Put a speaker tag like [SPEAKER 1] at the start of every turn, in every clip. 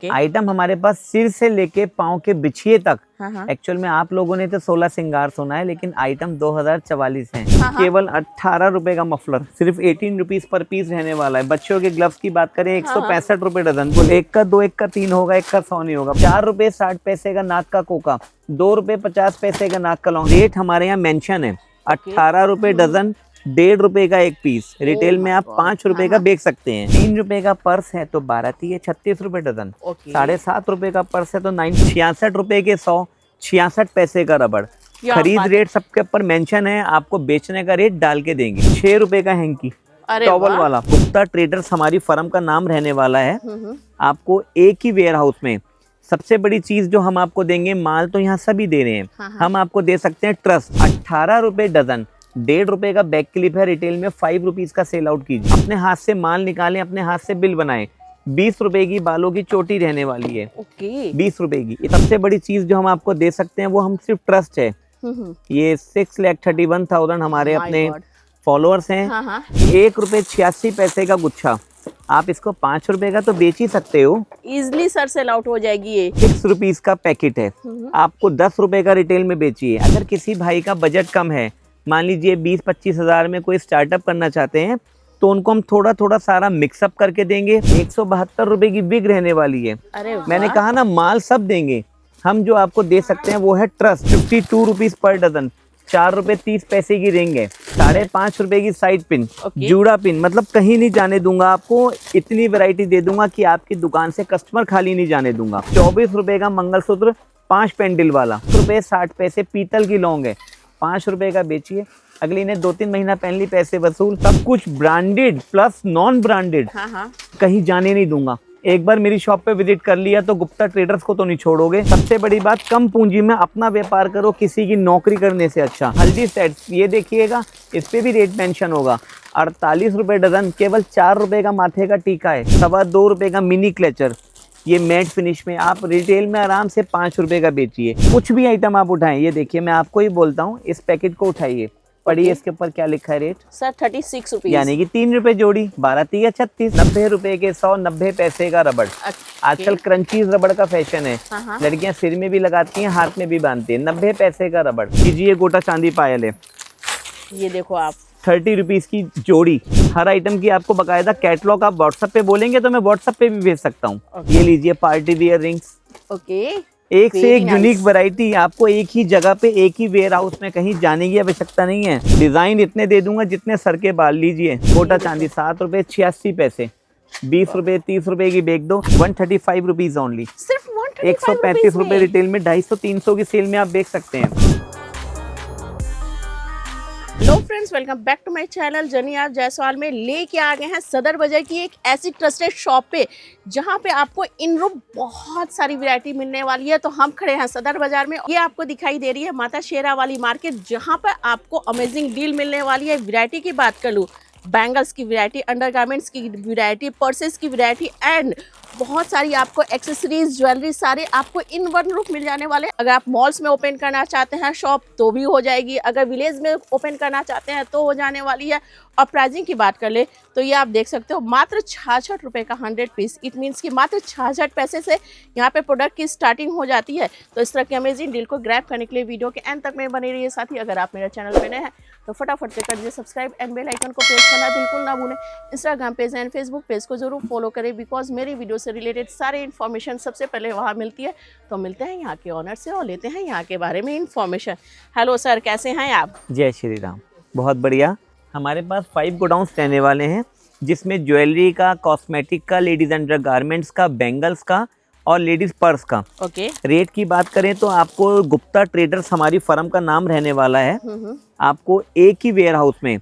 [SPEAKER 1] Item हमारे पास सिर से लेके पाँव के बिछिए तक।
[SPEAKER 2] हाँ।
[SPEAKER 1] एक्चुअल में आप लोगों ने तो 16 श्रृंगार सुना है, लेकिन आइटम 2044 है।
[SPEAKER 2] हाँ।
[SPEAKER 1] केवल 18 रुपए का मफलर, सिर्फ 18 रुपीज पर पीस रहने वाला है। बच्चों के ग्लव्स की बात करें 165 रुपए डजन। बोल एक का 2, एक का 3 होगा, एक का 100 नहीं होगा। 4 रुपए 60 पैसे का नाक का कोका, 2 रुपए 50 पैसे का नाक का लौंग। रेट हमारे यहाँ मेंशन है 18 रुपए डजन, 1.5 रुपए का एक पीस। रिटेल में आप 5 रुपए का बेच सकते हैं। 3 रुपए का पर्स है तो 12 है 36 रुपए डजन। 7.5 रुपए का पर्स है तो 66 रुपए के 100, 66 पैसे का रबड़। खरीद रेट सबके ऊपर मेंशन है, आपको बेचने का रेट डाल के देंगे। 6 रुपए का हैंकी टॉवल वाला। गुप्ता ट्रेडर्स हमारी फर्म का नाम रहने वाला है। आपको एक ही वेयर हाउस में सबसे बड़ी चीज जो हम आपको देंगे, माल तो यहाँ सभी दे रहे हैं, हम आपको दे सकते हैं ट्रस्ट। 18 रुपए डजन, 1.5 रुपए का बैक क्लिप है। रिटेल में 5 रुपीज का सेल आउट कीजिए। अपने हाथ से माल निकालें, अपने हाथ से बिल बनाएं। 20 रुपए की बालों की चोटी रहने वाली है। 20 रुपए की। सबसे बड़ी चीज जो हम आपको दे सकते हैं वो हम सिर्फ ट्रस्ट है। ये 6,31,000 हमारे अपने फॉलोअर्स हैं। 1 रुपए 86 पैसे का गुच्छा, आप इसको 5 रुपए का तो बेच ही सकते हो।
[SPEAKER 2] इजिली सर सेल आउट हो जाएगी। ये
[SPEAKER 1] 6 रुपीज का पैकेट है, आपको 10 रुपए का रिटेल में बेचिए। अगर किसी भाई का बजट कम है, मान लीजिए 20-25 हजार में कोई स्टार्टअप करना चाहते हैं, तो उनको हम थोड़ा थोड़ा सारा मिक्सअप करके देंगे। 172 रुपए की बिग रहने वाली है। मैंने कहा ना, माल सब देंगे। हम जो आपको दे सकते हैं वो है ट्रस्ट। 52 रुपीज पर डजन, 4 रुपए 30 पैसे की रिंग है। 5.5 रुपए की साइड पिन, जूड़ा पिन, मतलब कहीं नहीं जाने दूंगा आपको। इतनी वैरायटी दे दूंगा कि आपकी दुकान से कस्टमर खाली नहीं जाने दूंगा। 24 रुपए का मंगलसूत्र 5 पेंडल वाला, रुपए 60 पैसे पीतल की लौंग है, 5 रुपए का बेचिए। अगली ने 2-3 महीना पहन ली, पैसे वसूल। सब कुछ ब्रांडेड प्लस नॉन ब्रांडेड, कहीं जाने नहीं दूंगा। एक बार मेरी शॉप पे विजिट कर लिया तो गुप्ता ट्रेडर्स को तो नहीं छोड़ोगे। सबसे बड़ी बात, कम पूंजी में अपना व्यापार करो, किसी की नौकरी करने से अच्छा। हल्दी सेट्स ये देखिएगा, इस पे भी रेट मेंशन होगा। 48 रुपए डजन, केवल 4 रुपए का माथे का टीका है। 2.25 रुपए का मिनी क्लेचर, ये मैट फिनिश में। आप रिटेल में आराम से 5 रुपए का बेचिए। कुछ भी आइटम आप उठाएं, ये देखिए मैं आपको ही बोलता हूँ, इस पैकेट को उठाइए, पढ़िए इसके ऊपर क्या लिखा है रेट
[SPEAKER 2] सर। 36 रुपीज,
[SPEAKER 1] यानी कि 3 रुपए जोड़ी, 12 36। 90 रुपए के 100, 90 पैसे का रबड़। आजकल क्रंचीज रबड़ का फैशन है, लड़कियां सिर में भी लगाती हैं, हाथ में भी बांधती हैं। 90 पैसे का रबड़। कीजिए गोटा चांदी पायल है,
[SPEAKER 2] ये देखो आप,
[SPEAKER 1] 30 रुपीज की जोड़ी। हर आइटम की आपको बकायदा कैटलॉग आप व्हाट्सएप पे बोलेंगे तो मैं व्हाट्सएप पे भी भेज सकता हूँ। ये लीजिए पार्टी वियर रिंग्स। एक से एक यूनिक वैरायटी, आपको एक ही जगह पे, एक ही वेयर हाउस में, कहीं जाने की आवश्यकता नहीं है। डिजाइन इतने दे दूंगा जितने सर के बाल। लीजिए गोटा चांदी 7 रुपए 86 पैसे, 20 रुपए 30 रुपए की बेच दो। 135 रुपीज ओनली,
[SPEAKER 2] सिर्फ
[SPEAKER 1] 135 रुपए रिटेल में। 250-300 की सेल में आप बेच सकते हैं।
[SPEAKER 2] Hello friends, welcome back to my channel. जनी आप जायसवाल में लेके आ गए हैं सदर बाजार की एक ऐसी ट्रस्टेड शॉप पे जहां पे आपको इन रूप बहुत सारी वैरायटी मिलने वाली है। तो हम खड़े हैं सदर बाजार में। ये आपको दिखाई दे रही है माता शेरा वाली मार्केट, जहां पर आपको अमेजिंग डील मिलने वाली है। वैरायटी की बात कर लूँ, बैंगल्स की वैरायटी, अंडरगारमेंट्स की वैरायटी, पर्सेस की वैरायटी एंड बहुत सारी आपको एक्सेसरीज, ज्वेलरी, सारे आपको इन वन रूप मिल जाने वाले। अगर आप मॉल्स में ओपन करना चाहते हैं शॉप तो भी हो जाएगी, अगर विलेज में ओपन करना चाहते हैं तो हो जाने वाली है। और प्राइसिंग की बात कर ले तो ये आप देख सकते हो, मात्र 66 रुपए का 100 पीस। इट मीन्स कि मात्र 66 पैसे से यहाँ पे प्रोडक्ट की स्टार्टिंग हो जाती है। तो इस तरह की अमेजिंग डील को ग्रैब करने के लिए वीडियो के एंड तक में बने रहिए। साथ ही अगर आप मेरे चैनल पे नए हैं तो फटाफट से कर दीजिए सब्सक्राइब एंड बेल आइकन को प्रेस करना बिल्कुल ना भूलें। Instagram page and Facebook page को जरूर फॉलो करें, बिकॉज मेरी वीडियो से रिलेटेड सारे इन्फॉर्मेशन सबसे पहले वहाँ मिलती है। तो मिलते हैं यहाँ के ऑनर से और लेते हैं यहाँ के बारे में इन्फॉर्मेशन। हेलो सर, कैसे हैं आप?
[SPEAKER 1] जय श्री राम। बहुत बढ़िया। हमारे पास 5 गोडाउन्स रहने वाले हैं, जिसमें ज्वेलरी का, कॉस्मेटिक का, लेडीज अंडर गारमेंट्स का, बैंगल्स का और लेडीज पर्स का। रेट की बात करें तो आपको गुप्ता ट्रेडर्स हमारी फर्म का नाम रहने वाला है। आपको एक ही वेयर हाउस में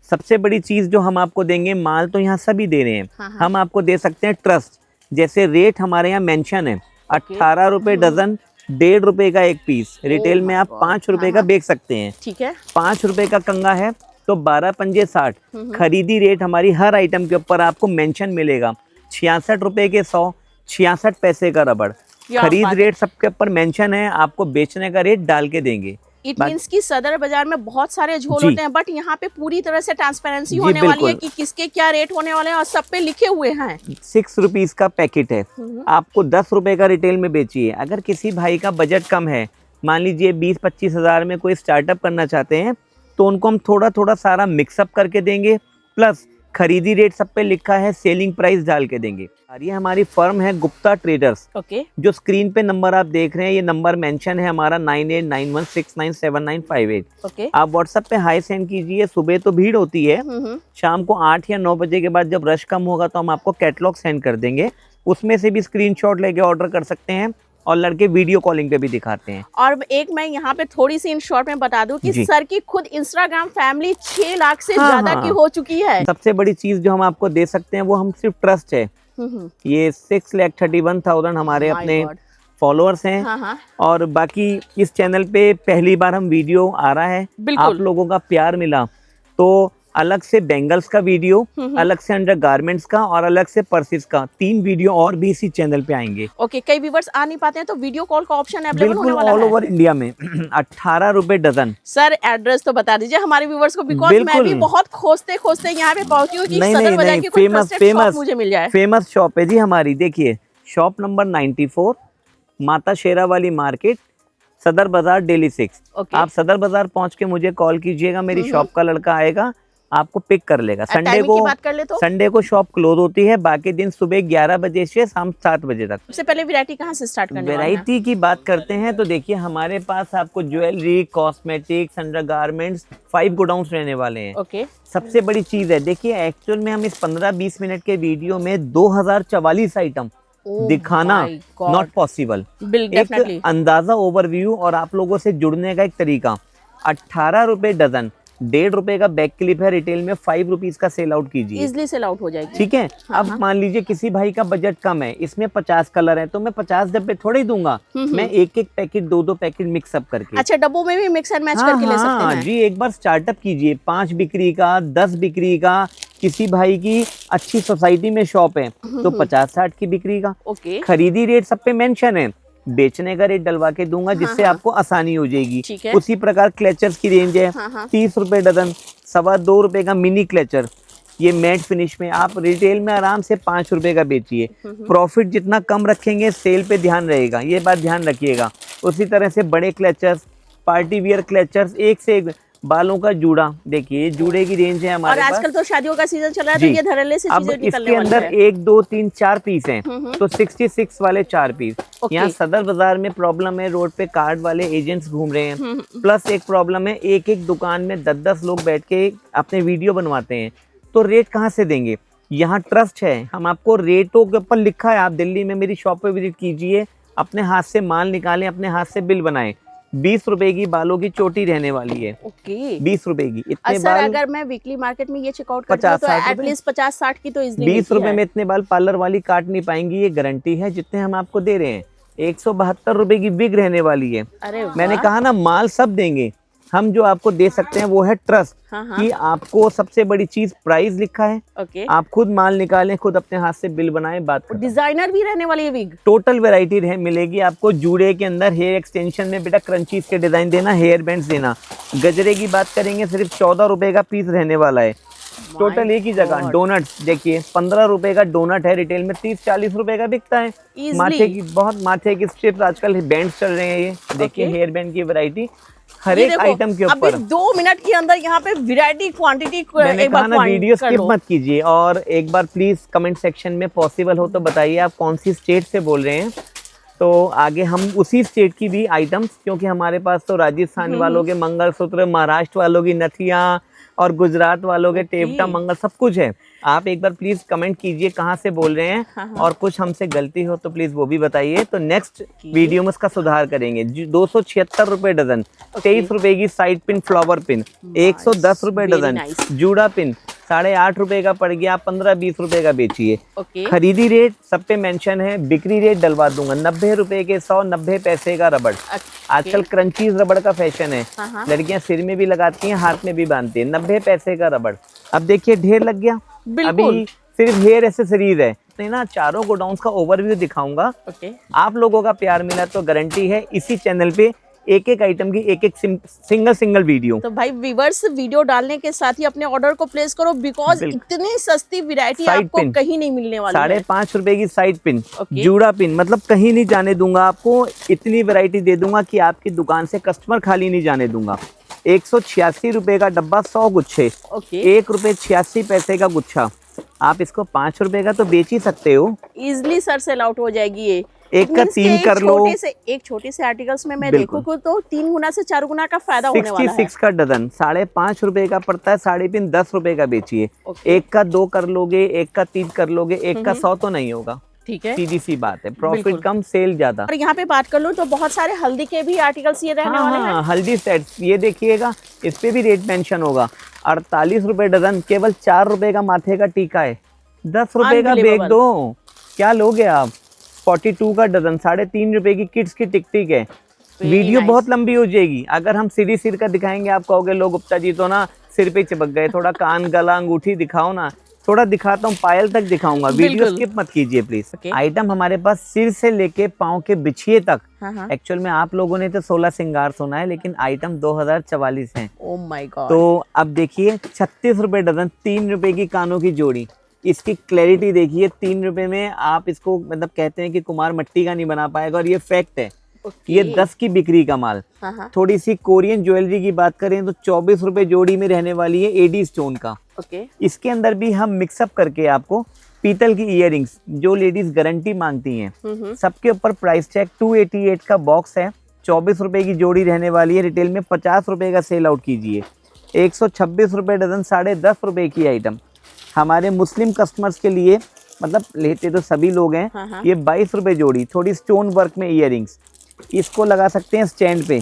[SPEAKER 1] सबसे बड़ी चीज जो हम आपको देंगे, माल तो यहाँ सभी दे रहे हैं, हम आपको दे सकते हैं ट्रस्ट। जैसे रेट हमारे यहाँ मेंशन है 18 रुपए डजन, 1.5 रुपए का एक पीस। रिटेल में आप 5 रुपए का बेच सकते हैं।
[SPEAKER 2] ठीक है।
[SPEAKER 1] 5 रुपए का कंगा है तो 12 पंजे 60। खरीदी रेट हमारी हर आइटम के ऊपर आपको मेंशन मिलेगा। 66 रुपए के 100, 66 पैसे का रबड़। खरीद रेट सबके ऊपर मेंशन है, आपको बेचने का रेट डाल के देंगे।
[SPEAKER 2] इट मींस कि सदर बाजार में बहुत सारे झोल
[SPEAKER 1] जी।
[SPEAKER 2] होते हैं, बट यहाँ पे पूरी तरह से ट्रांसपेरेंसी
[SPEAKER 1] जी,
[SPEAKER 2] होने वाली है
[SPEAKER 1] बिल्कुल।
[SPEAKER 2] कि किसके क्या रेट होने वाले हैं और सब पे लिखे हुए हैं।
[SPEAKER 1] 6 रुपीज का पैकेट है, आपको 10 रुपए का रिटेल में बेचिए। अगर किसी भाई का बजट कम है, मान लीजिए 20-25 हज़ार में कोई स्टार्टअप करना चाहते हैं, तो उनको हम थोड़ा थोड़ा सारा मिक्सअप करके देंगे, प्लस खरीदी रेट सब पे लिखा है, सेलिंग प्राइस डाल के देंगे। और ये हमारी फर्म है गुप्ता ट्रेडर्स।
[SPEAKER 2] ओके,
[SPEAKER 1] जो स्क्रीन पे नंबर आप देख रहे हैं, ये नंबर मेंशन है हमारा 9891697958।
[SPEAKER 2] ओके।
[SPEAKER 1] आप व्हाट्सएप पे हाई सेंड कीजिए। सुबह तो भीड़ होती है, शाम को 8 या 9 बजे के बाद जब रश कम होगा तो हम आपको कैटलॉग सेंड कर देंगे, उसमें से भी स्क्रीनशॉट लेके ऑर्डर कर सकते हैं, और लड़के वीडियो कॉलिंग पे भी दिखाते हैं।
[SPEAKER 2] और एक मैं यहाँ पे थोड़ी सी इन शॉर्ट में बता दूं कि
[SPEAKER 1] जी।
[SPEAKER 2] सर की खुद इंस्टाग्राम फैमिली 6 लाख से
[SPEAKER 1] हाँ,
[SPEAKER 2] ज्यादा
[SPEAKER 1] हाँ।
[SPEAKER 2] की हो चुकी है।
[SPEAKER 1] सबसे बड़ी चीज जो हम आपको दे सकते हैं वो हम सिर्फ ट्रस्ट है। ये 6,31,000 हमारे
[SPEAKER 2] My
[SPEAKER 1] अपने
[SPEAKER 2] God।
[SPEAKER 1] फॉलोअर्स हैं।
[SPEAKER 2] हाँ, हाँ।
[SPEAKER 1] और बाकी इस चैनल पे पहली बार हम वीडियो आ रहा है,
[SPEAKER 2] बिल्कुल।
[SPEAKER 1] आप लोगों का प्यार मिला तो अलग से बेंगल्स का वीडियो, अलग से अंडर गारमेंट्स का, और अलग से पर्सेस का 3 वीडियो और भी इसी चैनल पे आएंगे।
[SPEAKER 2] ओके, कई व्यूअर्स आ नहीं पाते हैं तो वीडियो कॉल का ऑप्शन अवेलेबल होने
[SPEAKER 1] बिल्कुल
[SPEAKER 2] वाला
[SPEAKER 1] ऑल
[SPEAKER 2] है।
[SPEAKER 1] ओवर इंडिया में 18 रुपए डजन।
[SPEAKER 2] सर एड्रेस तो बता दीजिए हमारे व्यूअर्स को, बिकॉज मैं
[SPEAKER 1] बिल्कुल।
[SPEAKER 2] भी बहुत खोजते खोजते यहाँ पे पहुंची हूँ कि
[SPEAKER 1] नहीं
[SPEAKER 2] सदर
[SPEAKER 1] नहीं
[SPEAKER 2] बाजार
[SPEAKER 1] नहीं,
[SPEAKER 2] की कोई
[SPEAKER 1] फेमस
[SPEAKER 2] trusted shop
[SPEAKER 1] फेमस
[SPEAKER 2] मुझे मिल जाए।
[SPEAKER 1] फेमस शॉप है जी हमारी। देखिए शॉप नंबर 94, माता शेरा वाली मार्केट, सदर बाजार, दिल्ली 6।
[SPEAKER 2] ओके।
[SPEAKER 1] आप सदर बाजार पहुंच के मुझे कॉल कीजिएगा, मेरी शॉप का लड़का आएगा, आपको पिक कर लेगा। संडे
[SPEAKER 2] टाइमिंग की
[SPEAKER 1] को
[SPEAKER 2] बात कर ले तो
[SPEAKER 1] संडे को शॉप क्लोज होती है, बाकी दिन सुबह 11 बजे से शाम 7 बजे तक।
[SPEAKER 2] सबसे पहले वैरायटी कहाँ से स्टार्ट करने वाले हैं?
[SPEAKER 1] वैरायटी की बात करते हैं तो देखिए हमारे पास आपको jewellery, cosmetics, under garments 5 godowns रहने वाले हैं।
[SPEAKER 2] ओके।
[SPEAKER 1] सबसे बड़ी चीज है, देखिए एक्चुअल में हम इस 15-20 मिनट के वीडियो में 2044 आइटम दिखाना
[SPEAKER 2] my God।
[SPEAKER 1] Not possible.
[SPEAKER 2] Definitely.
[SPEAKER 1] एक अंदाजा ओवरव्यू और आप लोगों से जुड़ने का एक तरीका। 18 रुपए डजन, 1.5 रुपए का बैक क्लिप है, रिटेल में 5 रुपीज का सेल आउट कीजिए।
[SPEAKER 2] इजिली सेल आउट हो जाएगी।
[SPEAKER 1] ठीक है। अब मान लीजिए किसी भाई का बजट कम है, इसमें 50 कलर है, तो मैं 50 डब्बे थोड़े ही दूंगा, मैं एक एक पैकेट 2-2 पैकेट मिक्सअप करके।
[SPEAKER 2] अच्छा, डब्बों में भी मिक्स एंड मैच करके ले सकते हैं।
[SPEAKER 1] जी, एक बार स्टार्टअप कीजिए, 5 बिक्री का, 10 बिक्री का। किसी भाई की अच्छी सोसाइटी में शॉप है तो 50-60 की बिक्री का।
[SPEAKER 2] ओके।
[SPEAKER 1] खरीदी रेट सब पे मेंशन है, बेचने का रेट डलवा के दूंगा जिससे आपको आसानी हो जाएगी।
[SPEAKER 2] ठीक है।
[SPEAKER 1] उसी प्रकार क्लेचर्स की रेंज है 30 रुपए डजन, 2.25 रुपए का मिनी क्लेचर, ये मैट फिनिश में। आप रिटेल में आराम से 5 रुपए का बेचिए। प्रॉफिट जितना कम रखेंगे सेल पे ध्यान रहेगा, ये बात ध्यान रखिएगा। उसी तरह से बड़े क्लेचर्स, पार्टी वियर क्लेचर्स, एक से एक। बालों का जूड़ा, देखिए जूड़े की रेंज है
[SPEAKER 2] और
[SPEAKER 1] हमारे पास।
[SPEAKER 2] आजकल तो शादियों का सीजन चल रहा है तो
[SPEAKER 1] जी।
[SPEAKER 2] ये धड़ल्ले से
[SPEAKER 1] अब
[SPEAKER 2] चीजें निकलने
[SPEAKER 1] इसके
[SPEAKER 2] वाली
[SPEAKER 1] अंदर
[SPEAKER 2] है।
[SPEAKER 1] 1, 2, 3, 4 पीस हैं, तो 66 वाले 4 पीस।
[SPEAKER 2] ओके।
[SPEAKER 1] यहाँ सदर बाजार में प्रॉब्लम है, रोड पे कार्ड वाले एजेंट्स घूम रहे हैं, प्लस एक प्रॉब्लम है, एक एक दुकान में 10-10 लोग बैठ के अपने वीडियो बनवाते हैं, तो रेट कहाँ से देंगे? यहाँ ट्रस्ट है, हम आपको रेटों के ऊपर लिखा है। आप दिल्ली में मेरी शॉप पे विजिट कीजिए, अपने हाथ से माल निकालें, अपने हाथ से बिल बनाएं। 20 रुपए की बालों की चोटी रहने वाली है।
[SPEAKER 2] ओके।
[SPEAKER 1] 20 रुपए की इतने
[SPEAKER 2] सर
[SPEAKER 1] बाल।
[SPEAKER 2] अगर मैं वीकली मार्केट में ये चेकआउट करती हूँ तो
[SPEAKER 1] 50-60
[SPEAKER 2] एटलीस्ट 50-60 की तो इजिली
[SPEAKER 1] 20 रुपए में इतने बाल पार्लर वाली काट नहीं पाएंगी, ये गारंटी है। जितने हम आपको दे रहे हैं 172 रुपए की विग रहने वाली है।
[SPEAKER 2] अरे
[SPEAKER 1] मैंने
[SPEAKER 2] वाह।
[SPEAKER 1] कहा ना, माल सब देंगे, हम जो आपको दे सकते हैं वो है ट्रस्ट।
[SPEAKER 2] हाँ, हाँ।
[SPEAKER 1] कि आपको सबसे बड़ी चीज प्राइस लिखा है,
[SPEAKER 2] ओके।
[SPEAKER 1] आप खुद माल निकालें, खुद अपने हाथ से बिल बनाएं, बात खत्म।
[SPEAKER 2] डिजाइनर भी रहने वाली है विग।
[SPEAKER 1] टोटल वैरायटी मिलेगी आपको। जूड़े के अंदर हेयर एक्सटेंशन में बेटा क्रंचीज के डिजाइन देना, हेयर बैंड्स देना। गजरे की बात करेंगे, सिर्फ 14 रुपए का पीस रहने वाला है। टोटल एक ही जगह।
[SPEAKER 2] God।
[SPEAKER 1] डोनट्स देखिए, 15 रुपए का डोनट है, रिटेल में 30-40 रुपए का बिकता है।
[SPEAKER 2] Easily।
[SPEAKER 1] माथे की स्ट्रिप्स, आजकल बैंड्स चल रहे हैं, ये देखिए
[SPEAKER 2] Okay।
[SPEAKER 1] हेयर बैंड की वैरायटी हर
[SPEAKER 2] ये
[SPEAKER 1] एक
[SPEAKER 2] देखो,
[SPEAKER 1] आइटम के
[SPEAKER 2] अभी
[SPEAKER 1] ऊपर।
[SPEAKER 2] 2 मिनट के अंदर यहाँ पे वैरायटी क्वांटिटी
[SPEAKER 1] मैंने
[SPEAKER 2] एक
[SPEAKER 1] कहा
[SPEAKER 2] बार
[SPEAKER 1] ना, वीडियो
[SPEAKER 2] कर
[SPEAKER 1] स्किप
[SPEAKER 2] लो।
[SPEAKER 1] मत कीजिए। और एक बार प्लीज कमेंट सेक्शन में पॉसिबल हो तो बताइए आप कौन सी स्टेट से बोल रहे हैं, तो आगे हम उसी स्टेट की भी आइटम्स, क्योंकि हमारे पास तो राजस्थान वालों के मंगलसूत्र, महाराष्ट्र वालों की नथिया और गुजरात वालों के टेपटा मंगल सब कुछ है। आप एक बार प्लीज कमेंट कीजिए कहाँ से बोल रहे हैं, और कुछ हमसे गलती हो तो प्लीज वो भी बताइए, तो नेक्स्ट वीडियो में उसका सुधार करेंगे। 276 रुपए डजन, 23 रुपए की साइड पिन फ्लावर पिन, 110 रुपए
[SPEAKER 2] Very
[SPEAKER 1] डजन।
[SPEAKER 2] nice।
[SPEAKER 1] जूड़ा पिन 8.5 रुपए का पड़ गया, 15-20 रुपए का बेचिए।
[SPEAKER 2] ओके।
[SPEAKER 1] खरीदी रेट सब पे मेंशन है, बिक्री रेट डलवा दूंगा। 90 रुपए के 100, 90 पैसे का रबड़। आजकल क्रंचीज रबड़ का फैशन है,
[SPEAKER 2] हाँ।
[SPEAKER 1] लड़कियां सिर में भी लगाती हैं, हाथ में भी बांधती हैं। 90 पैसे का रबड़। अब देखिए ढेर लग गया।
[SPEAKER 2] बिल्कुल।
[SPEAKER 1] अभी सिर्फ हेयर एसेसरीज है, नहीं ना, चारों गोडाउन्स का ओवरव्यू दिखाऊंगा।
[SPEAKER 2] ओके।
[SPEAKER 1] आप लोगों का प्यार मिला तो गारंटी है इसी चैनल पे एक एक आइटम की एक एक सिंगल वीडियो।
[SPEAKER 2] तो भाई व्यूअर्स वीडियो डालने के साथ ही अपने ऑर्डर को प्लेस करो, बिकॉज इतनी सस्ती वैरायटी आपको कहीं नहीं मिलने वाली है।
[SPEAKER 1] 5.5 रुपए की साइड पिन,
[SPEAKER 2] Okay.
[SPEAKER 1] जूड़ा पिन, मतलब कहीं नहीं जाने दूंगा आपको। इतनी वैरायटी दे दूंगा कि आपकी दुकान से कस्टमर खाली नहीं जाने दूंगा। 186 रुपए का डब्बा, 100 गुच्छे,
[SPEAKER 2] ओके
[SPEAKER 1] 1.86 रुपए का गुच्छा। आप इसको 5 रुपए का तो बेच ही सकते हो।
[SPEAKER 2] इजिली सर सेल आउट हो जाएगी ये।
[SPEAKER 1] एक का 3 कर लो।
[SPEAKER 2] एक छोटे से आर्टिकल्स में मैं देखूँ तो 3 गुना से 4 गुना का फायदा होने वाला है।
[SPEAKER 1] 66 का डजन 5.5 रुपए का पड़ता है, साड़ी पिन 10 रुपए का बेचिए। एक का 2 कर लोगे, एक का 3 कर लोगे, एक का 100 तो नहीं होगा।
[SPEAKER 2] ठीक है,
[SPEAKER 1] सीधी सी बात है, प्रॉफिट कम सेल ज्यादा।
[SPEAKER 2] और यहाँ पे बात कर लूँ तो बहुत सारे हल्दी के भी आर्टिकल्स ये रहने वाले हैं।
[SPEAKER 1] हल्दी सेट ये देखिएगा, इस पे भी रेट मेंशन होगा। 48 रुपए डजन, केवल 4 रुपए का माथे का टीका है, 10 रुपए का बेच दो, क्या लोगे आप। 42 का डजन, 3.5 रुपए की किड्स की टिक है। वीडियो बहुत लंबी हो जाएगी अगर हम सीधी सिर का दिखाएंगे। आप कहोगे लो गुप्ता जी तो ना सिर पे चिपक गए, थोड़ा कान गला अंगूठी दिखाओ ना। थोड़ा दिखाता हूँ, पायल तक दिखाऊंगा, वीडियो स्किप मत कीजिए प्लीज। आइटम हमारे पास सिर से लेके पाँव के बिछिए तक। एक्चुअल में आप लोगों ने तो 16 श्रृंगार सुना है, लेकिन आइटम 2044 हैं।
[SPEAKER 2] Oh my God.
[SPEAKER 1] तो अब देखिए 36 रुपए डजन, 3 रुपए की कानों की जोड़ी। इसकी क्लैरिटी देखिए, 3 रुपए में आप इसको, मतलब कहते हैं कि कुमार मट्टी का नहीं बना पाएगा, और ये फैक्ट है। ये 10 की बिक्री का माल। थोड़ी सी कोरियन ज्वेलरी की बात करें तो 24 रुपए जोड़ी में रहने वाली है एडी स्टोन का। इसके अंदर भी हम मिक्सअप करके आपको पीतल की इयररिंग्स, जो लेडीज गारंटी मांगती हैं, सबके ऊपर प्राइस टैग 288 का बॉक्स है। 24 रुपए की जोड़ी रहने वाली है, रिटेल में 50 रुपए का सेल आउट कीजिए। 126 रुपए डजन, 10.5 रुपए की आइटम। हमारे मुस्लिम कस्टमर्स के लिए, मतलब लेते तो सभी लोग हैं, ये 22 रुपए जोड़ी, थोड़ी स्टोन वर्क में इयररिंग्स। इसको लगा सकते हैं स्टैंड पे,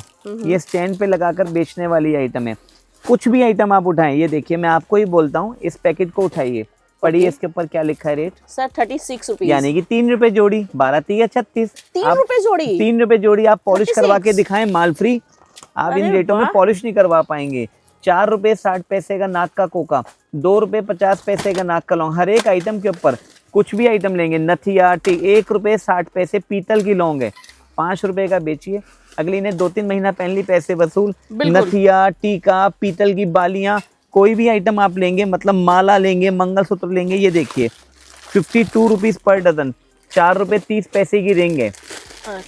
[SPEAKER 1] ये स्टैंड पे लगाकर बेचने वाली आइटम है। कुछ भी आइटम आप उठाएं, ये देखिए मैं आपको ही बोलता हूँ, इस पैकेट को उठाइए, पढ़िए इसके ऊपर क्या लिखा है रेट
[SPEAKER 2] सर। 36 रुपीज,
[SPEAKER 1] यानी कि 3 रुपए जोड़ी, 12 या 36।
[SPEAKER 2] 3 रुपए जोड़ी,
[SPEAKER 1] 3 रुपए जोड़ी। आप पॉलिश करवा के दिखाएं, माल फ्री। आप इन रेटों में पॉलिश नहीं करवा पाएंगे। 4 रुपए 60 पैसे का नाक का कोका, 2 रुपए 50 पैसे का नाक का लौंग। हर एक आइटम के ऊपर कुछ भी आइटम लेंगे, नथिया 1 रुपए 60 पैसे पीतल की लौंग है, 5 रुपए का बेचिए। अगली ने 2-3 महीना पहन ली, पैसे वसूल। नथिया, टीका, पीतल की बालियां, कोई भी आइटम आप लेंगे, मतलब माला लेंगे, मंगलसूत्र लेंगे, ये देखिए 52 रुपीज पर डजन, 4 रुपए 30 पैसे की रिंग है।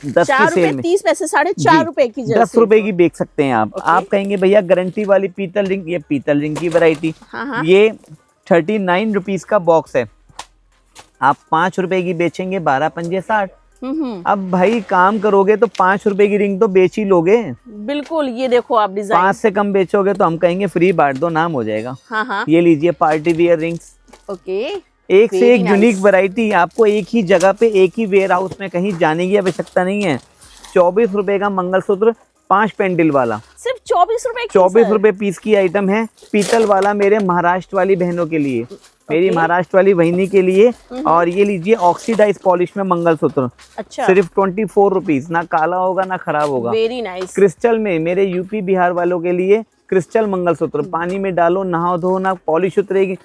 [SPEAKER 1] 10 की सेल में
[SPEAKER 2] 30 पैसे, 4.5 रुपए की,
[SPEAKER 1] 10 रुपए की बेच सकते हैं आप। आप कहेंगे भैया गारंटी वाली पीतल रिंग, ये पीतल रिंग की वैरायटी, ये 39 रुपीज का बॉक्स है। आप 5 रुपए की बेचेंगे, 12 पंजे 60। अब भाई काम करोगे तो 5 रुपए की रिंग तो बेच ही लोगे।
[SPEAKER 2] बिल्कुल, ये देखो आप डिजाइन।
[SPEAKER 1] 5 से कम बेचोगे तो हम कहेंगे फ्री बांट दो, नाम हो जाएगा। ये लीजिए पार्टी वियर रिंग्स।
[SPEAKER 2] ओके,
[SPEAKER 1] एक से एक यूनिक वैरायटी, आपको एक ही जगह पे, एक ही वेयर हाउस में कहीं जाने की आवश्यकता नहीं है। 24 रुपए का मंगलसूत्र, 5 पेंडल वाला,
[SPEAKER 2] सिर्फ 24 रुपए।
[SPEAKER 1] 24 रुपए पीस की आइटम है। पीतल वाला मेरे महाराष्ट्र वाली बहनों के लिए, मेरी महाराष्ट्र वाली बहनी के लिए। और ये लीजिए ऑक्सीडाइज पॉलिश में मंगलसूत्र,
[SPEAKER 2] अच्छा,
[SPEAKER 1] सिर्फ 24 रुपीज। ना काला होगा ना खराब होगा।
[SPEAKER 2] Very nice.
[SPEAKER 1] क्रिस्टल में मेरे यूपी बिहार वालों के लिए क्रिस्टल मंगलसूत्र, पानी में डालो, नहाओ धो, ना पॉलिश उतरेगी।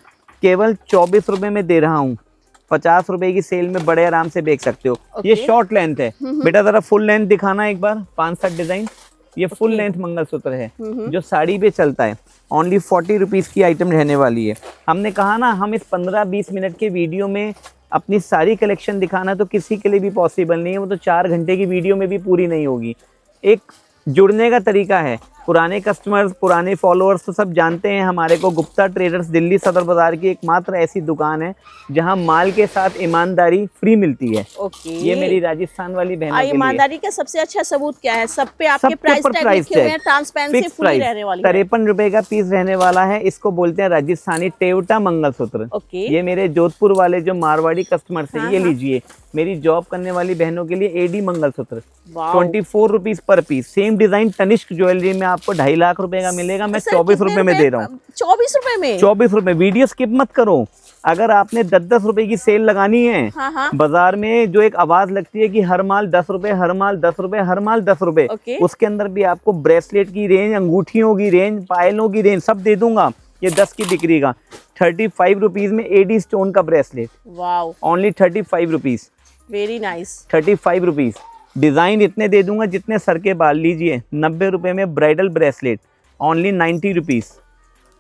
[SPEAKER 1] केवल 24 रुपए में दे रहा हूँ। 50 रुपए की सेल में बड़े आराम से बेच सकते हो। ये शॉर्ट लेंथ है बेटा, जरा फुल लेंथ दिखाना एक बार। 5-7 डिजाइन, ये फुल लेंथ मंगलसूत्र है जो साड़ी पे चलता है। ओनली 40 रुपीज की आइटम रहने वाली है। हमने कहा ना, हम इस 15-20 मिनट के वीडियो में अपनी सारी कलेक्शन दिखाना तो किसी के लिए भी पॉसिबल नहीं है, वो तो 4 घंटे की वीडियो में भी पूरी नहीं होगी। एक जुड़ने का तरीका है। पुराने कस्टमर्स, पुराने फॉलोअर्स तो सब जानते हैं हमारे को। गुप्ता ट्रेडर्स दिल्ली सदर बाजार की एकमात्र ऐसी दुकान है जहां माल के साथ ईमानदारी फ्री मिलती है। ये मेरी राजस्थान वाली बहनों के लिए।
[SPEAKER 2] ईमानदारी का सबसे अच्छा सबूत क्या है? सब पे आपके प्राइस टैग लिखे हुए हैं, ट्रांसपेरेंसी फुल रहने वाली है।
[SPEAKER 1] 53 रुपए का पीस रहने वाला है। इसको बोलते हैं राजस्थानी टेवटा मंगलसूत्र। ये मेरे जोधपुर वाले जो मारवाड़ी कस्टमर्स हैं, ये लीजिए। मेरी जॉब करने वाली बहनों के लिए AD mangalsutra, 24 rupees per piece. Same design Tanishq jewellery में आपको 2.5 लाख रुपए का मिलेगा। मैं 24 रुपए में दे रहा हूँ।
[SPEAKER 2] 24 रुपए में?
[SPEAKER 1] 24 रुपए। वीडियो स्किप मत करो। अगर आपने 10-10 रुपए की सेल लगानी है, बाजार में जो एक आवाज लगती है कि हर माल 10 रुपए, हर माल 10 रुपए, हर माल 10 रुपए, उसके अंदर भी आपको ब्रेसलेट की रेंज, अंगूठियों की रेंज, पायलों की रेंज सब दे दूंगा। ये 10 की बिक्री का 35 रुपीज में एडी स्टोन का bracelet.
[SPEAKER 2] Wow,
[SPEAKER 1] only 35 rupees.
[SPEAKER 2] Very nice.
[SPEAKER 1] 35 rupees. Design इतने दे दूंगा जितने सर के बाल। लीजिए 90 रुपए में bridal bracelet, only 90 rupees,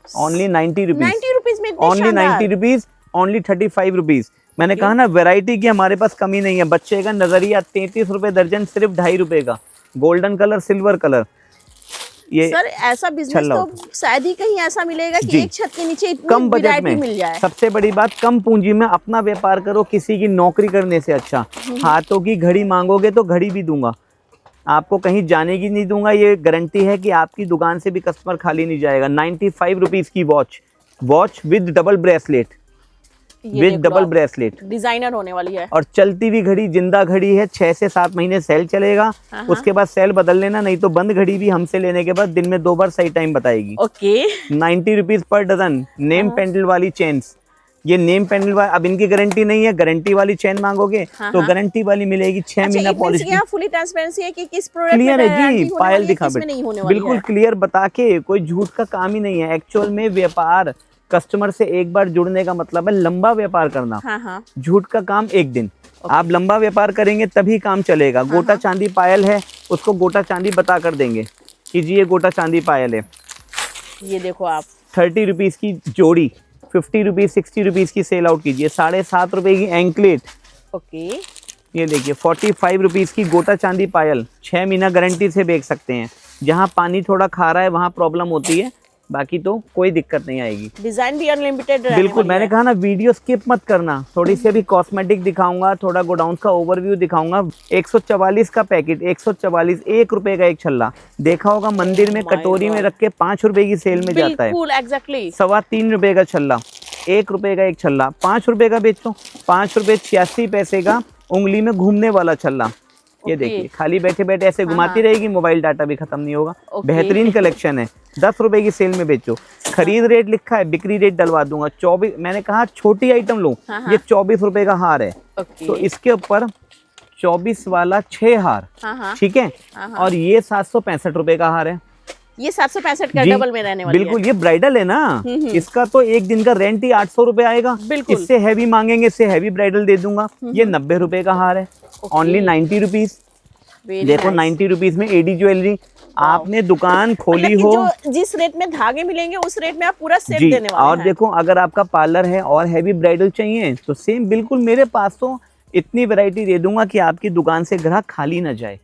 [SPEAKER 1] only 90 rupees,
[SPEAKER 2] 90 rupees में इतने
[SPEAKER 1] ओनली
[SPEAKER 2] शानदार।
[SPEAKER 1] 90 रुपीज, ओनली 35 रुपीज। मैंने कहा ना वैरायटी की हमारे पास कमी नहीं है। बच्चे का नजरिया 33 रुपए दर्जन, सिर्फ 2.5 रुपए का। Golden colour, silver colour. ये
[SPEAKER 2] सर ऐसा बिजनेस
[SPEAKER 1] छल्ला
[SPEAKER 2] तो शायद ही कहीं ऐसा मिलेगा कि
[SPEAKER 1] जी।
[SPEAKER 2] एक छत के नीचे इतनी
[SPEAKER 1] कम बजट
[SPEAKER 2] वैरायटी
[SPEAKER 1] में
[SPEAKER 2] मिल जाए।
[SPEAKER 1] सबसे बड़ी बात, कम पूंजी में अपना व्यापार करो, किसी की नौकरी करने से अच्छा। हाथों की घड़ी मांगोगे तो घड़ी भी दूंगा, आपको कहीं जाने की नहीं दूंगा। ये गारंटी है कि आपकी दुकान से भी कस्टमर खाली नहीं जाएगा। 95 रुपीज की watch, watch with double bracelet,
[SPEAKER 2] ये
[SPEAKER 1] विद
[SPEAKER 2] देख लो
[SPEAKER 1] डबल
[SPEAKER 2] आप,
[SPEAKER 1] ब्रेसलेट,
[SPEAKER 2] डिजाइनर होने वाली है।
[SPEAKER 1] और चलती हुई घड़ी, जिंदा घड़ी है। 6 से 7 महीने सेल चलेगा, उसके बाद सेल बदल लेना, नहीं तो बंद घड़ी भी हमसे लेने के बाद दिन में 2 बार सही टाइम बताएगी।
[SPEAKER 2] Okay
[SPEAKER 1] 90 rupees per dozen. Name pendant वाली चेन्स, ये नेम पेंडल वाली, अब इनकी गारंटी नहीं है। गारंटी वाली चेन मांगोगे तो गारंटी वाली मिलेगी 6 महीना पॉलिश।
[SPEAKER 2] यहाँ फुली ट्रांसपेरेंसी है कि किस प्रोडक्ट
[SPEAKER 1] क्लियर
[SPEAKER 2] में
[SPEAKER 1] है
[SPEAKER 2] गारंटी
[SPEAKER 1] जी,
[SPEAKER 2] होने
[SPEAKER 1] पायल
[SPEAKER 2] वाली है,
[SPEAKER 1] दिखा
[SPEAKER 2] किसमें
[SPEAKER 1] बेटा,
[SPEAKER 2] नहीं होने वाली
[SPEAKER 1] बिल्कुल
[SPEAKER 2] है।
[SPEAKER 1] क्लियर बता के, कोई झूठ का काम ही नहीं है। एक्चुअल में व्यापार कस्टमर से एक बार जुड़ने का मतलब है लंबा व्यापार करना।
[SPEAKER 2] हाँ
[SPEAKER 1] झूठ का काम एक दिन। आप लंबा व्यापार करेंगे तभी काम चलेगा। गोटा चांदी पायल है, उसको गोटा चांदी बता कर देंगे कि जी ये गोटा चांदी पायल है।
[SPEAKER 2] ये देखो आप
[SPEAKER 1] 30 रुपीज की जोड़ी, 50 रुपीज, 60 रुपीज की सेल आउट कीजिए। 7.5 रुपए की एंकलेट।
[SPEAKER 2] ओके
[SPEAKER 1] ये देखिए 45 रुपीज की गोटा चांदी पायल, 6 महीना गारंटी से बेच सकते हैं। जहाँ पानी थोड़ा खा रहा है वहाँ प्रॉब्लम होती है, बाकी तो कोई दिक्कत नहीं आएगी।
[SPEAKER 2] डिजाइन भी अनलिमिटेड
[SPEAKER 1] बिल्कुल, मैंने कहा ना वीडियो स्किप मत करना। थोड़ी सी अभी कॉस्मेटिक दिखाऊंगा, थोड़ा गोडाउन का ओवरव्यू दिखाऊंगा। 144 का पैकेट, 144, 1 रुपए का एक छल्ला। देखा होगा मंदिर में कटोरी में रख के 5 रुपए की सेल में जाता है।
[SPEAKER 2] बिल्कुल एग्जैक्टली
[SPEAKER 1] 3.25 रुपए का छल्ला, 1 रुपए का एक छल्ला, 5 रुपए का बेचो। 5 रुपए 86 पैसे का उंगली में घूमने वाला छल्ला। ये देखिए खाली बैठे बैठे ऐसे घुमाती रहेगी, मोबाइल डाटा भी खत्म नहीं होगा। बेहतरीन कलेक्शन है, 10 रुपए की सेल में बेचो। खरीद रेट लिखा है, बिक्री रेट डलवा दूंगा 24। मैंने कहा छोटी आइटम लो, ये 24 रुपए का हार है, तो इसके ऊपर 24 वाला 6 हार, ठीक है। और ये 765 रुपए का हार है।
[SPEAKER 2] ये 765 का
[SPEAKER 1] जी,
[SPEAKER 2] डबल में रहने वाली
[SPEAKER 1] बिल्कुल। ये ब्राइडल है ना, इसका तो एक दिन का रेंट ही 800 रुपए आएगा।
[SPEAKER 2] बिल्कुल।
[SPEAKER 1] इससे हैवी मांगेंगे, इससे हैवी ब्राइडल दे दूंगा। ये 90 रुपए का हार है, ओनली 90 रुपीज। देखो 90 रुपीज में एडी ज्वेलरी। आपने दुकान खोली
[SPEAKER 2] मतलब
[SPEAKER 1] हो,
[SPEAKER 2] जो जिस रेट में धागे मिलेंगे उस रेट में आप पूरा सेट
[SPEAKER 1] जी,
[SPEAKER 2] देने वाले
[SPEAKER 1] और
[SPEAKER 2] हैं।
[SPEAKER 1] देखो अगर आपका पार्लर है और हैवी ब्राइडल चाहिए तो सेम बिल्कुल मेरे पास तो इतनी वैरायटी दे दूंगा कि आपकी दुकान से ग्राहक खाली ना जाए।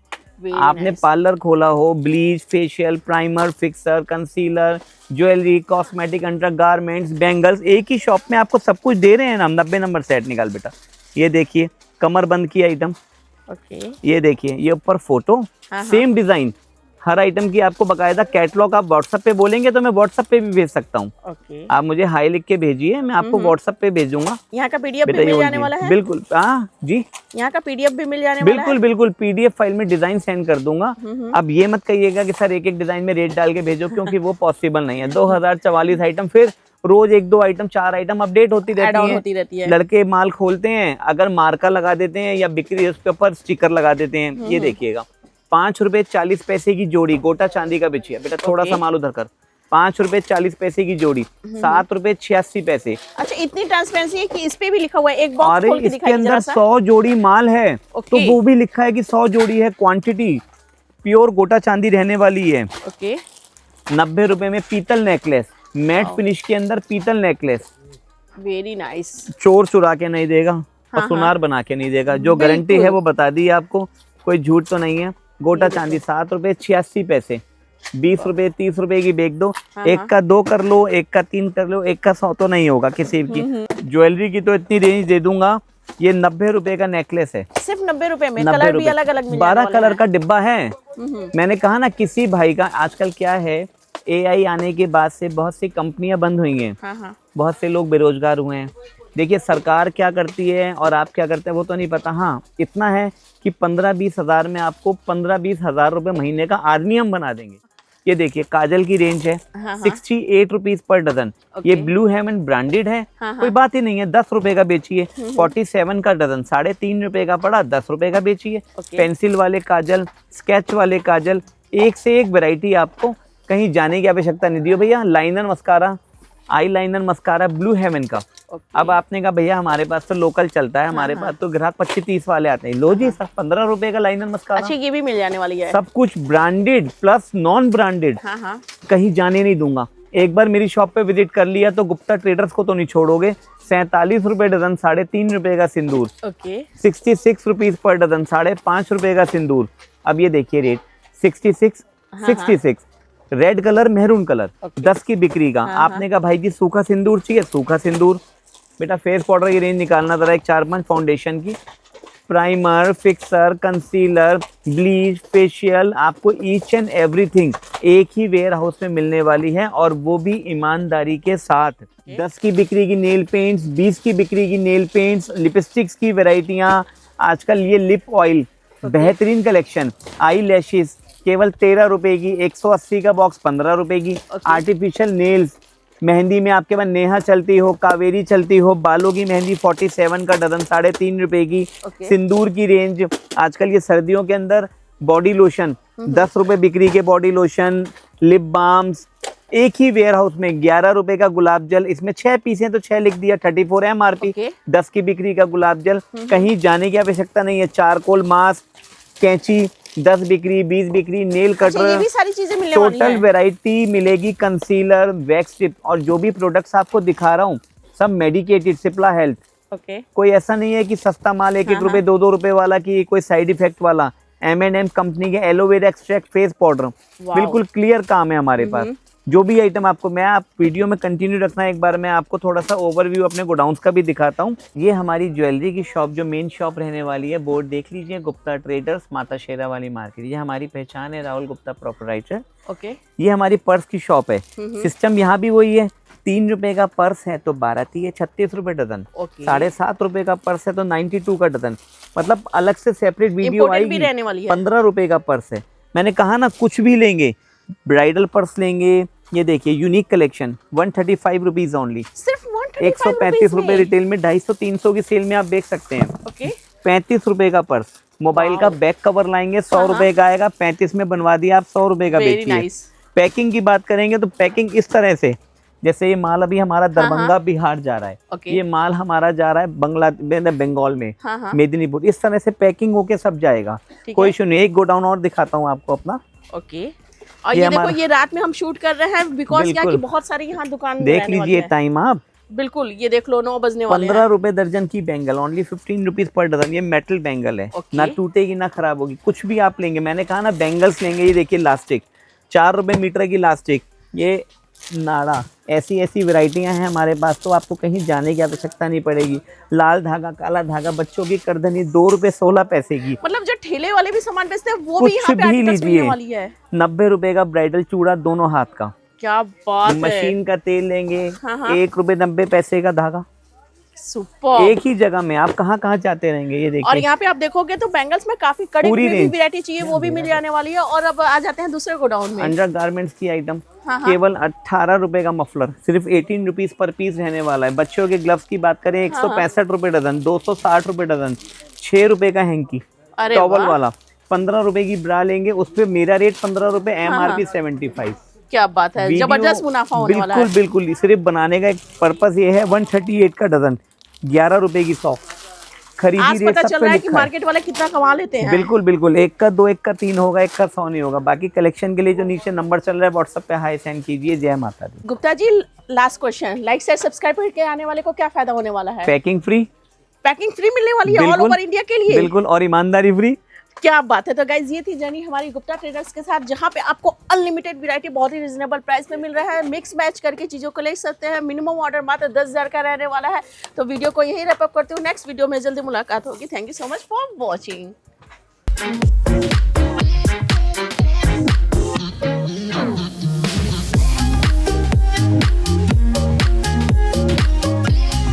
[SPEAKER 1] आपने पार्लर खोला हो, bleach, facial, primer, fixer, concealer, jewellery, cosmetic, undergarments, bangles, एक ही शॉप में आपको सब कुछ दे रहे हैं ना। 90 नंबर सेट निकाल बेटा। ये देखिए कमर बंद की आइटम, ये देखिए, ये ऊपर फोटो, सेम डिजाइन, हर आइटम की आपको बकायदा कैटलॉग। आप व्हाट्सएप पे बोलेंगे तो मैं व्हाट्सएप पे भी भेज सकता हूँ। आप मुझे हाई लिख के भेजिए, मैं आपको व्हाट्सएप पे भेजूंगा।
[SPEAKER 2] यहाँ का पीडीएफ भी मिल जाने वाला है।
[SPEAKER 1] बिल्कुल, हाँ जी,
[SPEAKER 2] यहाँ का पीडीएफ भी मिल जाने वाला है।
[SPEAKER 1] बिल्कुल बिल्कुल, पीडीएफ फाइल में डिजाइन सेंड कर दूंगा। अब ये मत कहिएगा कि सर एक एक डिजाइन में रेट डाल के भेजो, क्योंकि वो पॉसिबल नहीं है। 2044 आइटम, फिर रोज 1-2 आइटम, 4 आइटम अपडेट होती रहती है। लड़के माल खोलते हैं, अगर मार्का लगा देते हैं या बिक्री उसके ऊपर स्टिकर लगा देते हैं। ये देखिएगा 5 रुपए 40 पैसे की जोड़ी गोटा चांदी का बिछिया। बेटा थोड़ा सा माल उधर कर। 5 रुपए 40 पैसे की जोड़ी, 7 रुपए 86 पैसे।
[SPEAKER 2] अच्छा, इतनी ट्रांसपेरेंसी है कि इस पे भी लिखा हुआ है। एक बॉक्स
[SPEAKER 1] अरे
[SPEAKER 2] खोल के
[SPEAKER 1] इसके
[SPEAKER 2] दिखाइए
[SPEAKER 1] अंदर
[SPEAKER 2] जरा सा।
[SPEAKER 1] 100 जोड़ी माल है, तो वो भी लिखा है कि 100 जोड़ी है। क्वांटिटी प्योर गोटा चांदी रहने वाली है। 90 रुपए में पीतल नेकलेस, मैट फिनिश के अंदर पीतल नेकलेस।
[SPEAKER 2] Very nice.
[SPEAKER 1] चोर चुरा के नहीं देगा और सुनार बना के नहीं देगा। जो गारंटी है वो बता दी आपको, कोई झूठ तो नहीं है। गोटा चांदी 7 रुपए 86 पैसे, 20 रुपए 30 रुपए की बेच दो। एक का 2 कर लो, एक का 3 कर लो, एक का 100 तो नहीं होगा किसी की। ज्वेलरी की तो इतनी रेंज दे दूंगा। ये 90 रुपए का नेकलेस है,
[SPEAKER 2] सिर्फ 90 रुपए में। कलर भी अलग अलग मिल जाने
[SPEAKER 1] 12
[SPEAKER 2] वाला
[SPEAKER 1] कलर
[SPEAKER 2] है।
[SPEAKER 1] का डिब्बा है। मैंने कहा ना किसी भाई का, आजकल क्या है, AI आने के बाद से बहुत सी कंपनियां बंद हुई हैं, बहुत से लोग बेरोजगार हुए हैं। देखिए सरकार क्या करती है और आप क्या करते हैं वो तो नहीं पता। हाँ इतना है कि 15-20 हज़ार में आपको 15-20 हज़ार रुपए महीने का आदमी हम बना देंगे। ये देखिए काजल की रेंज है 68 रुपीज पर डजन। ये ब्लू हेवन ब्रांडेड है, कोई बात ही नहीं है। 10 रुपए का बेचिए। 47 का डजन, 3.5 रुपए का पड़ा, 10 रुपए का बेचिए। पेंसिल वाले काजल, स्केच वाले काजल, एक से एक वैरायटी। आपको कहीं जाने की आवश्यकता नहीं। दियो भैया liner mascara eye liner mascara Blue Heaven का। अब आपने कहा भैया हमारे पास तो लोकल चलता है, हमारे पास तो ग्राहक 25-30 वाले आते हैं, लो जी सब 15 रुपए का लाइनर मस्कारा।
[SPEAKER 2] अच्छी ये भी मिल जाने वाली है।
[SPEAKER 1] सब कुछ ब्रांडेड प्लस नॉन ब्रांडेड, कहीं जाने नहीं दूंगा। एक बार मेरी शॉप पे विजिट कर लिया तो गुप्ता ट्रेडर्स को तो नहीं छोड़ोगे। 47 रुपए डजन, 3.5 रुपए का सिंदूर। 66 रुपीज पर डजन, 5.5 रुपए का सिंदूर। अब ये देखिए rate 66 red colour maroon colour 10 की बिक्री का। आपने कहा भाई जी सूखा सिंदूर चाहिए, सूखा सिंदूर। बेटा फेस पाउडर की रेंज निकालना जरा, एक 4-5 फाउंडेशन की, primer, fixer, concealer, bleach, facial, आपको ईच एंड एवरीथिंग एक ही वेयर हाउस में मिलने वाली है, और वो भी ईमानदारी के साथ। 10 की बिक्री की नेल पेंट्स, 20 की बिक्री की नेल पेंट्स, लिपस्टिक्स की वैरायटियां, आजकल ये लिप ऑयल, बेहतरीन कलेक्शन, आई लैशेस केवल 13 रुपए की, 180 का बॉक्स 15 रुपए की। आर्टिफिशियल नेल्स, मेहंदी में आपके पास नेहा चलती हो, कावेरी चलती हो, बालों की मेहंदी 47 का डजन, 3.5 रुपए की। सिंदूर की रेंज, आजकल ये सर्दियों के अंदर बॉडी लोशन 10 रुपए बिक्री के बॉडी लोशन, लिप बाम्स, एक ही वेयर हाउस में 11 रुपए का गुलाब जल। इसमें 6 पीस हैं तो 6 लिख दिया, 34 है MRP। 10 की बिक्री का गुलाब जल, कहीं जाने की आवश्यकता नहीं है। चारकोल मास्क, कैंची 10 बिक्री, 20 बिक्री, नेल कटर,
[SPEAKER 2] ये भी सारी चीजें मिलने वाली
[SPEAKER 1] टोटल
[SPEAKER 2] हैं।
[SPEAKER 1] वैरायटी मिलेगी। कंसीलर, वैक्स टिप, और जो भी प्रोडक्ट्स आपको दिखा रहा हूँ सब मेडिकेटेड, सिप्ला हेल्थ। कोई ऐसा नहीं है कि सस्ता माल 1-1 रुपए 2-2 रुपए वाला की कोई साइड इफेक्ट वाला। M&M कंपनी के एलोवेरा एक्सट्रैक्ट फेस पाउडर, बिल्कुल क्लियर काम है हमारे पास। जो भी आइटम आपको, मैं आप वीडियो में कंटिन्यू रखना, एक बार मैं आपको थोड़ा सा ओवरव्यू अपने गोडाउन्स का भी दिखाता हूँ। ये हमारी ज्वेलरी की शॉप, जो मेन शॉप रहने वाली है, बोर्ड देख लीजिए, गुप्ता ट्रेडर्स, माता शेरा वाली मार्केट। ये हमारी पहचान है, राहुल गुप्ता प्रोपराइटर। ये हमारी पर्स की शॉप है। सिस्टम यहाँ भी वही है, 3 रुपए का पर्स है तो 12 है 36 रुपए डजन। 7.5 रुपए का पर्स है तो 92 का डजन। मतलब अलग से सेपरेट वीडियो आएगी। 15 रुपए का पर्स है। मैंने कहा ना कुछ भी लेंगे, ब्राइडल पर्स लेंगे, ये देखिए यूनिक कलेक्शन 135 रुपीज ओनली,
[SPEAKER 2] सिर्फ
[SPEAKER 1] 135 रुपए रिटेल में, 250-300 की सेल में आप देख सकते हैं। 35 रुपए का पर्स। मोबाइल का बैक कवर लाएंगे 100 रुपए का आएगा, 35 में बनवा दिया, आप 100 रुपए का बेचिए। पैकिंग की बात करेंगे तो पैकिंग इस तरह से, जैसे ये माल अभी हमारा दरभंगा बिहार जा रहा है, ये माल हमारा जा रहा है बंगाल में, मेदिनीपुर, इस तरह से पैकिंग होके सब जाएगा, कोई इशू नहीं। एक गोडाउन और दिखाता हूँ आपको अपना।
[SPEAKER 2] और ये देखो, ये रात में हम शूट कर रहे हैं बिकॉज क्या कि बहुत सारी यहाँ दुकान
[SPEAKER 1] देख लीजिए टाइम आप।
[SPEAKER 2] बिल्कुल, ये देख लो 9 बजने वाले
[SPEAKER 1] 15 रुपए दर्जन की bangle, only 15 rupees per dozen. ये मेटल बैंगल है, ना टूटेगी ना खराब होगी, कुछ भी आप लेंगे। मैंने कहा ना बैंगल्स लेंगे, ये देखिए लास्टिक 4 रुपए मीटर की लास्टिक, ये नाड़ा, ऐसी वैरायटियां हैं हमारे पास, तो आपको कहीं जाने की आवश्यकता नहीं पड़ेगी। लाल धागा, काला धागा, बच्चों की करधनी 2 रुपए 16 पैसे की।
[SPEAKER 2] मतलब जो ठेले वाले भी सामान बेचते हैं वो भी यहाँ पे आर्टिकल्स मिलने वाली है।
[SPEAKER 1] 90 रुपए का ब्राइडल चूड़ा दोनों हाथ का,
[SPEAKER 2] क्या बात है।
[SPEAKER 1] मशीन का तेल लेंगे 1 रुपए 90 पैसे का धागा,
[SPEAKER 2] सुपर।
[SPEAKER 1] एक ही जगह में आप कहाँ जाते रहेंगे। ये देखिए,
[SPEAKER 2] और यहाँ पे आप देखोगे तो बैंगल्स में काफी कड़े वैरायटी चाहिए वो भी मिल जाने वाली है। और अब आ जाते हैं दूसरे गोडाउन में,
[SPEAKER 1] अंडर गारमेंट्स की आइटम। केवल 18 रुपए का मफलर, सिर्फ 18 रुपीज पर पीस रहने वाला है। बच्चों के ग्लव्स की बात करें 165 रुपए डजन, 260 रुपए डजन। 6 रुपए का हैंकी टॉवल वाला, 15 रुपए की ब्रा लेंगे, उस पे मेरा रेट 15 रुपए, MRP 75।
[SPEAKER 2] क्या बात है, जबरदस्त मुनाफा होने वाला है।
[SPEAKER 1] बिल्कुल, सिर्फ बनाने का एक पर्पस ये है। 138 का डजन, 11 रुपए की 100। खरीदी रेट
[SPEAKER 2] पता चल रहा है कि मार्केट वाले कितना कमा लेते हैं।
[SPEAKER 1] बिल्कुल, 1 का 2, 1 का 3 होगा, 1 का 100 नहीं होगा। बाकी कलेक्शन के लिए जो नीचे नंबर चल रहा है व्हाट्सएप पे हाई सेंड कीजिए। जय माता दी।
[SPEAKER 2] Gupta ji, last question, like share subscribe करके आने वाले को क्या फायदा होने वाला है?
[SPEAKER 1] पैकिंग फ्री
[SPEAKER 2] मिलने वाली है ऑल ओवर इंडिया के लिए।
[SPEAKER 1] बिल्कुल, और ईमानदारी फ्री।
[SPEAKER 2] क्या बात है। तो गाइज, ये थी जर्नी हमारी गुप्ता ट्रेडर्स के साथ, जहाँ पे आपको अनलिमिटेड वैरायटी बहुत ही रिजनेबल प्राइस में मिल रहा है। मिक्स मैच करके चीज़ों को ले सकते हैं। मिनिमम ऑर्डर मात्र 10,000 का रहने वाला है। तो वीडियो को यही रैप अप करती हूँ, नेक्स्ट वीडियो में जल्दी मुलाकात होगी। Thank you so much for watching.